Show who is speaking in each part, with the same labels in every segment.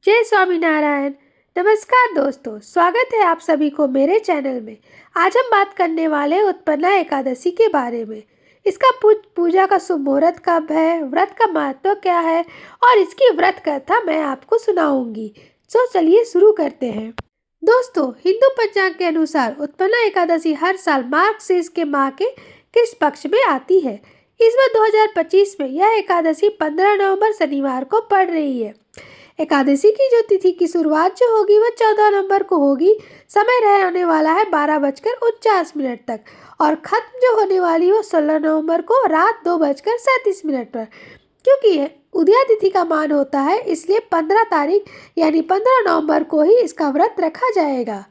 Speaker 1: जय स्वामीनारायण। नमस्कार दोस्तों, स्वागत है आप सभी को मेरे चैनल में। आज हम बात करने वाले हैं उत्पन्ना एकादशी के बारे में। इसका पूजा का शुभ मुहूर्त कब है, व्रत का महत्व क्या है और इसकी व्रत कथा मैं आपको सुनाऊंगी। तो चलिए शुरू करते हैं। दोस्तों, हिंदू पंचांग के अनुसार उत्पन्ना एकादशी हर साल मार्गशीर्ष के माह के कृष्ण पक्ष में आती है। इस बार 2025 में यह एकादशी 15 नवंबर शनिवार को पड़ रही है। एकादशी की जो तिथि की शुरुआत जो होगी वह 14 नवंबर को होगी। समय रहने वाला है 12:49 तक और खत्म जो होने वाली वो 16 नवंबर को रात 2:37 पर। क्योंकि उदया तिथि का मान होता है, इसलिए 15 तारीख यानी 15 नवंबर को ही इसका व्रत रखा जाएगा।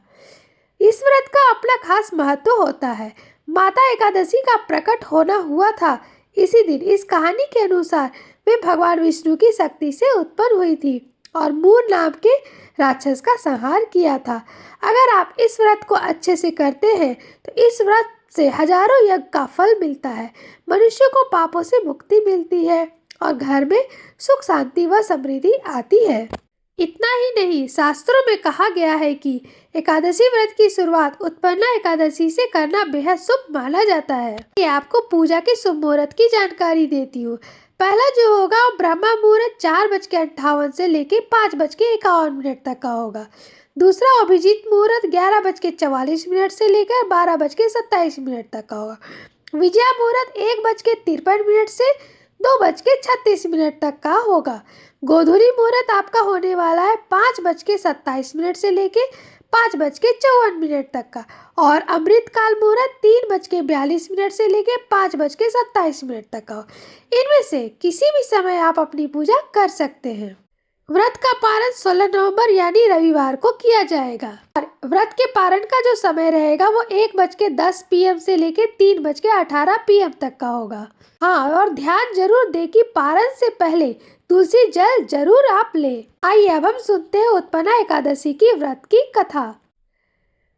Speaker 1: इस व्रत का अपना खास महत्व होता है। माता एकादशी का प्रकट होना हुआ था इसी दिन। इस कहानी के अनुसार वे भगवान विष्णु की शक्ति से उत्पन्न हुई थी और मूर नाम के राक्षस का संहार किया था। अगर आप इस व्रत को अच्छे से करते हैं तो इस व्रत से हजारों यज्ञ का फल मिलता है, मनुष्य को पापों से मुक्ति मिलती है और घर में सुख शांति व समृद्धि आती है। इतना ही नहीं, शास्त्रों में कहा गया है कि एकादशी व्रत की शुरुआत उत्पन्ना एकादशी से करना बेहद शुभ माना जाता है। ये आपको पूजा के शुभ मुहूर्त की जानकारी देती हूँ। पहला जो होगा वो ब्रह्म मुहूर्त 4:58 से लेके 5:51 तक का होगा। दूसरा अभिजीत मुहूर्त 11:44 से लेकर 12:27 तक का होगा। विजया मुहूर्त 1:53 से 2:36 तक का होगा। गोधूली मुहूर्त आपका होने वाला है 5:27 से लेके 5:54 तक का और अमृतकाल मुहूर्त 3:42 से लेके 5:27 तक का। इनमें से किसी भी समय आप अपनी पूजा कर सकते हैं। व्रत का पारण 16 नवंबर यानी रविवार को किया जाएगा और व्रत के पारण का जो समय रहेगा वो 1:10 PM से लेके 3:18 PM तक का होगा। हाँ, और ध्यान जरूर दें कि पारण से पहले तुलसी जल जरूर आप ले। आइए अब हम सुनते हैं उत्पन्ना एकादशी की व्रत की कथा।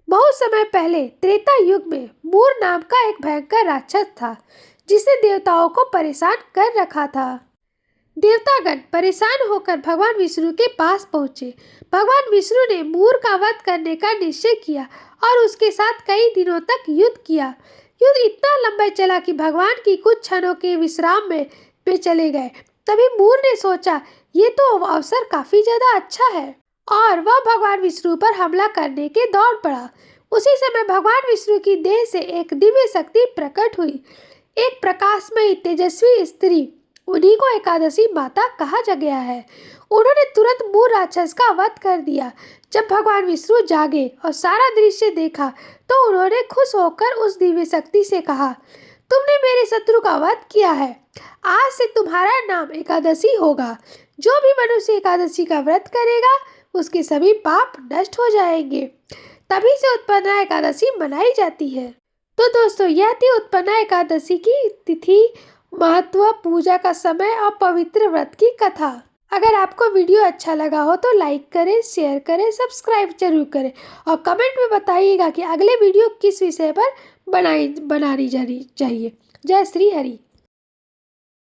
Speaker 1: बहुत समय पहले त्रेता युग में मूर नाम का एक भयंकर राक्षस था जिसने देवताओं को परेशान कर रखा था। देवतागण परेशान होकर भगवान विष्णु के पास पहुंचे। भगवान विष्णु ने मूर का वध करने का निश्चय किया और उसके साथ कई दिनों तक युद्ध किया। युद्ध इतना लंबा चला कि भगवान की कुछ क्षणों के विश्राम में वे चले गए। तभी मूर ने सोचा ये तो अवसर काफी ज्यादा अच्छा है और वह भगवान विष्णु पर हमला करने के दौड़ पड़ा। उसी समय भगवान विष्णु की देह से एक दिव्य शक्ति प्रकट हुई। एक प्रकाशमयी तेजस्वी स्त्री, उन्हीं को एकादशी माता कहा गया है। उन्होंने तुरंत मूर राक्षस का वध कर दिया। जब भगवान विष्णु जागे और सारा दृश्य देखा तो उन्होंने खुश होकर उस दिव्य शक्ति से कहा, तुमने मेरे शत्रु का वध किया है, आज से तुम्हारा नाम एकादशी होगा। जो भी मनुष्य एकादशी का व्रत करेगा उसके सभी पाप नष्ट हो जाएंगे। तभी से उत्पन्ना एकादशी मनाई जाती है। तो दोस्तों, यह थी उत्पन्ना एकादशी की तिथि, महत्व, पूजा का समय और पवित्र व्रत की कथा। अगर आपको वीडियो अच्छा लगा हो तो लाइक करें, शेयर करें, सब्सक्राइब जरूर करें और कमेंट में बताइएगा कि अगले वीडियो किस विषय पर बनानी जानी चाहिए। जय श्री हरि।